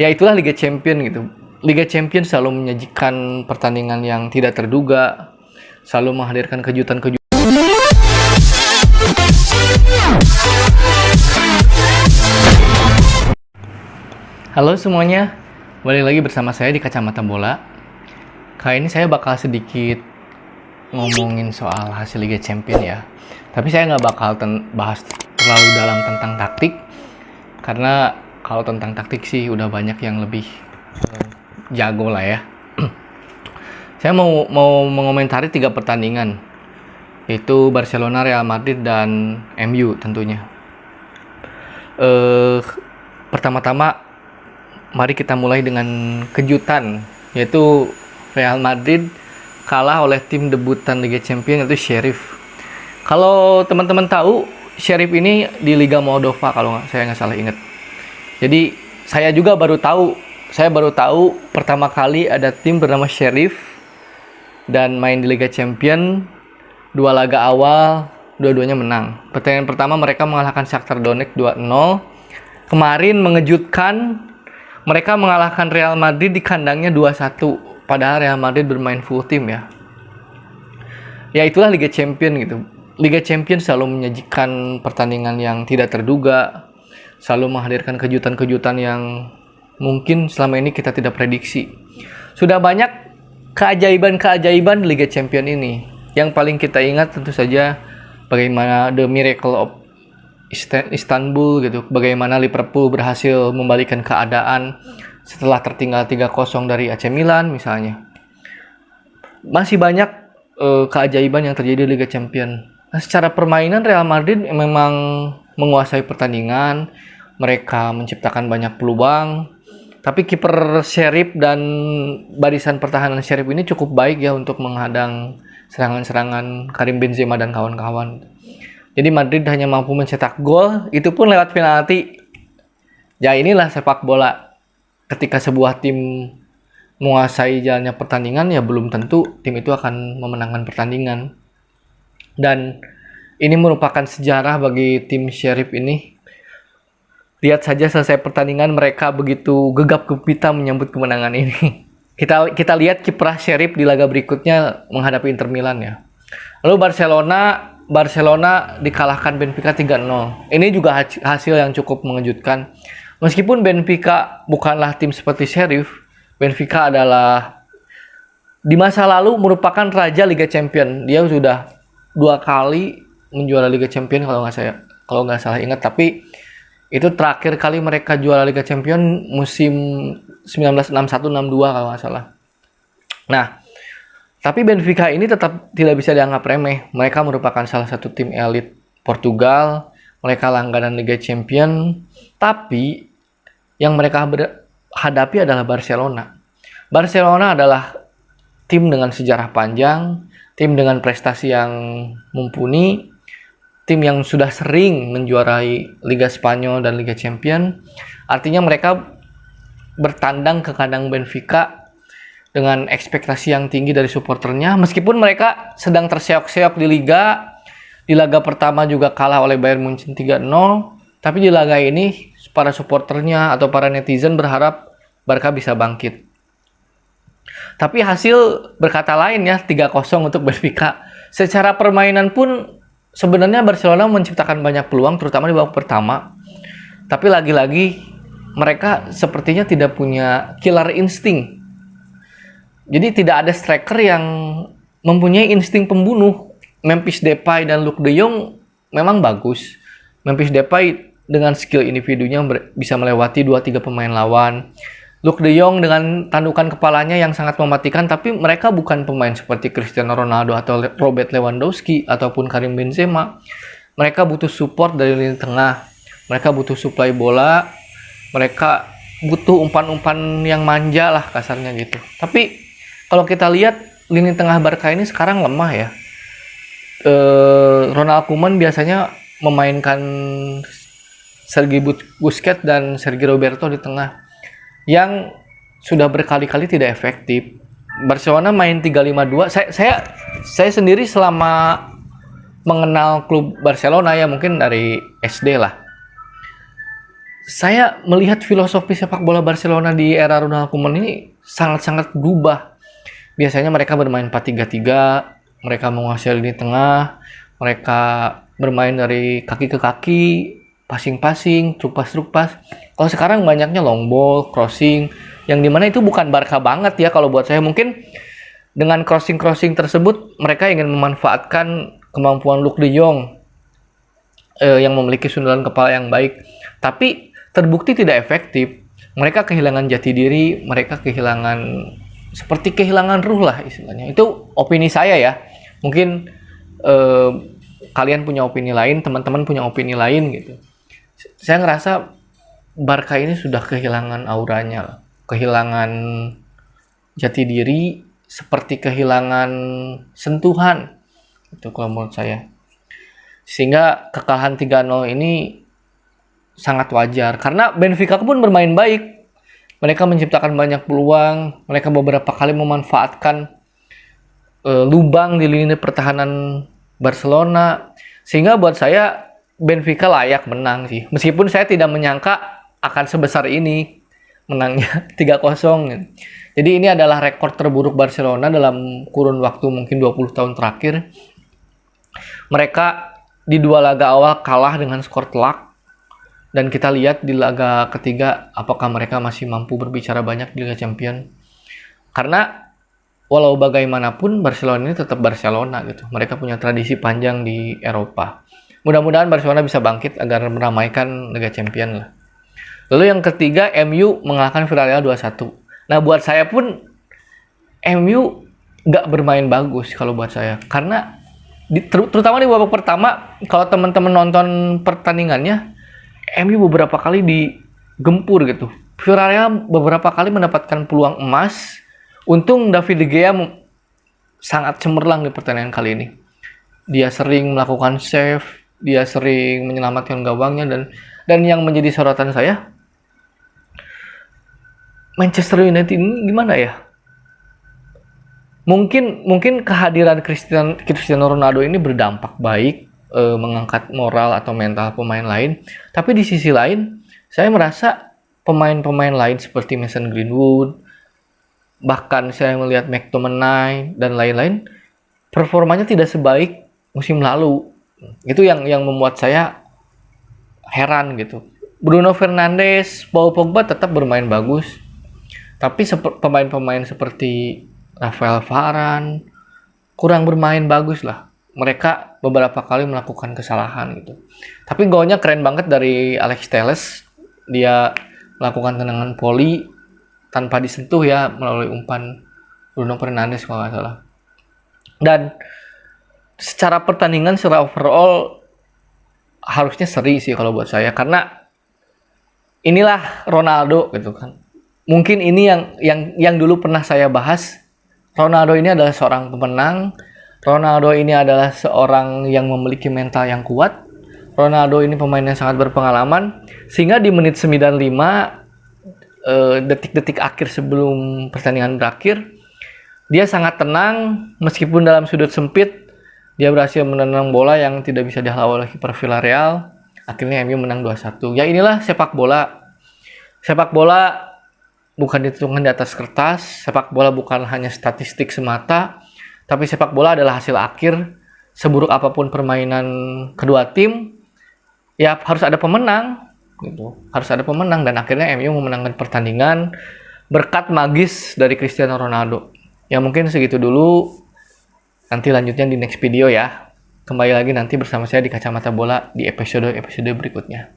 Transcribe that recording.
Ya itulah Liga Champion gitu. Liga Champion selalu menyajikan pertandingan yang tidak terduga, selalu menghadirkan kejutan-kejutan. Halo semuanya, balik lagi bersama saya di Kacamata Bola. Kali ini saya bakal sedikit ngomongin soal hasil Liga Champion ya. Tapi saya nggak bakal bahas terlalu dalam tentang taktik, karena kalau tentang taktik sih udah banyak yang lebih jago lah ya. Saya mau mengomentari 3 pertandingan, yaitu Barcelona, Real Madrid, dan MU tentunya. Pertama-tama, mari kita mulai dengan kejutan, yaitu Real Madrid kalah oleh tim debutan Liga Champions, yaitu Sheriff. Kalau teman-teman tahu, Sheriff ini di Liga Moldova kalau saya nggak salah ingat. Jadi saya juga baru tahu pertama kali ada tim bernama Sheriff dan main di Liga Champions. 2 laga awal, dua-duanya menang. Pertandingan pertama mereka mengalahkan Shakhtar Donetsk 2-0. Kemarin mengejutkan, mereka mengalahkan Real Madrid di kandangnya 2-1. Padahal Real Madrid bermain full tim ya. Ya itulah Liga Champions gitu. Liga Champions selalu menyajikan pertandingan yang tidak terduga, selalu menghadirkan kejutan-kejutan yang mungkin selama ini kita tidak prediksi. Sudah banyak keajaiban-keajaiban Liga Champions ini. Yang paling kita ingat tentu saja bagaimana The Miracle of Istanbul gitu. Bagaimana Liverpool berhasil membalikan keadaan setelah tertinggal 3-0 dari AC Milan misalnya. Masih banyak keajaiban yang terjadi di Liga Champions. Nah, secara permainan Real Madrid memang menguasai pertandingan, mereka menciptakan banyak peluang, tapi kiper Sheriff dan barisan pertahanan Sheriff ini cukup baik ya untuk menghadang serangan-serangan Karim Benzema dan kawan-kawan. Jadi Madrid hanya mampu mencetak gol, itu pun lewat penalti. Ya inilah sepak bola. Ketika sebuah tim menguasai jalannya pertandingan, ya belum tentu tim itu akan memenangkan pertandingan. Dan ini merupakan sejarah bagi tim Sheriff ini. Lihat saja selesai pertandingan mereka begitu gegap gempita menyambut kemenangan ini. Kita lihat kiprah Sheriff di laga berikutnya menghadapi Inter Milan ya. Lalu Barcelona dikalahkan Benfica 3-0. Ini juga hasil yang cukup mengejutkan. Meskipun Benfica bukanlah tim seperti Sheriff, Benfica adalah di masa lalu merupakan raja Liga Champions. Dia sudah 2 kali menjuara Liga Champions kalau nggak salah ingat. Tapi itu terakhir kali mereka juara Liga Champions musim 1961-62 kalau nggak salah. Nah, tapi Benfica ini tetap tidak bisa dianggap remeh. Mereka merupakan salah satu tim elit Portugal. Mereka langganan Liga Champions. Tapi yang mereka hadapi adalah Barcelona. Barcelona adalah tim dengan sejarah panjang, tim dengan prestasi yang mumpuni, tim yang sudah sering menjuarai Liga Spanyol dan Liga Champions. Artinya mereka bertandang ke kandang Benfica dengan ekspektasi yang tinggi dari supporternya. Meskipun mereka sedang terseok-seok di Liga, di laga pertama juga kalah oleh Bayern Munchen 3-0, tapi di laga ini para supporternya atau para netizen berharap Barca bisa bangkit. Tapi hasil berkata lain ya, 3-0 untuk Benfica. Secara permainan pun sebenarnya Barcelona menciptakan banyak peluang, terutama di babak pertama. Tapi lagi-lagi mereka sepertinya tidak punya killer insting. Jadi tidak ada striker yang mempunyai insting pembunuh. Memphis Depay dan Luuk de Jong memang bagus. Memphis Depay dengan skill individunya bisa melewati 2-3 pemain lawan. Luuk de Jong dengan tandukan kepalanya yang sangat mematikan, tapi mereka bukan pemain seperti Cristiano Ronaldo atau Robert Lewandowski ataupun Karim Benzema. Mereka butuh support dari lini tengah. Mereka butuh suplai bola. Mereka butuh umpan-umpan yang manja lah kasarnya gitu. Tapi kalau kita lihat lini tengah Barca ini sekarang lemah ya. Ronald Koeman biasanya memainkan Sergi Busquets dan Sergi Roberto di tengah yang sudah berkali-kali tidak efektif. Barcelona main 3-5-2. Saya sendiri selama mengenal klub Barcelona ya mungkin dari SD lah. saya melihat filosofi sepak bola Barcelona di era Ronald Koeman ini sangat-sangat berubah. Biasanya mereka bermain 4-3-3, mereka menguasai lini tengah, mereka bermain dari kaki ke kaki, passing-passing, trupas-trupas. Kalau sekarang banyaknya long ball, crossing, yang dimana itu bukan Barca banget ya kalau buat saya. Mungkin dengan crossing-crossing tersebut mereka ingin memanfaatkan kemampuan Luuk de Jong yang memiliki sundulan kepala yang baik, tapi terbukti tidak efektif. Mereka kehilangan jati diri, mereka seperti kehilangan ruh lah istilahnya. Itu opini saya ya. Mungkin kalian punya opini lain, teman-teman punya opini lain gitu. Saya ngerasa Barca ini sudah kehilangan auranya, kehilangan jati diri, seperti kehilangan sentuhan. Itu kalau menurut saya. Sehingga kekalahan 3-0 ini sangat wajar. Karena Benfica pun bermain baik. Mereka menciptakan banyak peluang. Mereka beberapa kali memanfaatkan lubang di lini pertahanan Barcelona. Sehingga buat saya Benfica layak menang sih. Meskipun saya tidak menyangka akan sebesar ini menangnya 3-0. Jadi ini adalah rekor terburuk Barcelona dalam kurun waktu mungkin 20 tahun terakhir. Mereka di 2 laga awal kalah dengan skor telak. Dan kita lihat di laga ketiga apakah mereka masih mampu berbicara banyak di Liga Champions. Karena walau bagaimanapun Barcelona ini tetap Barcelona gitu. Mereka punya tradisi panjang di Eropa. Mudah-mudahan Barcelona bisa bangkit agar meramaikan Liga Champions lah. Lalu yang ketiga, MU mengalahkan Villarreal 2-1. Nah buat saya pun MU nggak bermain bagus kalau buat saya. Karena terutama di babak pertama, kalau teman-teman nonton pertandingannya, MU beberapa kali digempur gitu. Villarreal beberapa kali mendapatkan peluang emas. Untung David De Gea sangat cemerlang di pertandingan kali ini. Dia sering melakukan save, dia sering menyelamatkan gawangnya, dan yang menjadi sorotan saya, Manchester United ini gimana ya? Mungkin kehadiran Cristiano Ronaldo ini berdampak baik, mengangkat moral atau mental pemain lain. Tapi di sisi lain, saya merasa pemain-pemain lain seperti Mason Greenwood, bahkan saya melihat McTominay dan lain-lain, performanya tidak sebaik musim lalu. Itu yang membuat saya heran gitu. Bruno Fernandes, Paul Pogba tetap bermain bagus, tapi pemain-pemain seperti Rafael Varane kurang bermain bagus lah. Mereka beberapa kali melakukan kesalahan gitu. Tapi golnya keren banget dari Alex Telles. Dia melakukan tendangan volley tanpa disentuh ya, melalui umpan Bruno Fernandes kalau nggak salah. Dan secara pertandingan, secara overall harusnya seri sih kalau buat saya. Karena inilah Ronaldo gitu kan. Mungkin ini yang dulu pernah saya bahas. Ronaldo ini adalah seorang pemenang. Ronaldo ini adalah seorang yang memiliki mental yang kuat. Ronaldo ini pemain yang sangat berpengalaman. Sehingga di menit 95, detik-detik akhir sebelum pertandingan berakhir, dia sangat tenang. Meskipun dalam sudut sempit, dia berhasil menendang bola yang tidak bisa dihalau oleh kiper Villarreal. Akhirnya MU menang 2-1. Ya inilah sepak bola. Sepak bola bukan ditentukan di atas kertas. Sepak bola bukan hanya statistik semata. Tapi sepak bola adalah hasil akhir. Seburuk apapun permainan kedua tim, ya harus ada pemenang gitu. Harus ada pemenang, dan akhirnya MU memenangkan pertandingan berkat magis dari Cristiano Ronaldo. Ya mungkin segitu dulu. Nanti lanjutnya di next video ya. Kembali lagi nanti bersama saya di Kacamata Bola di episode berikutnya.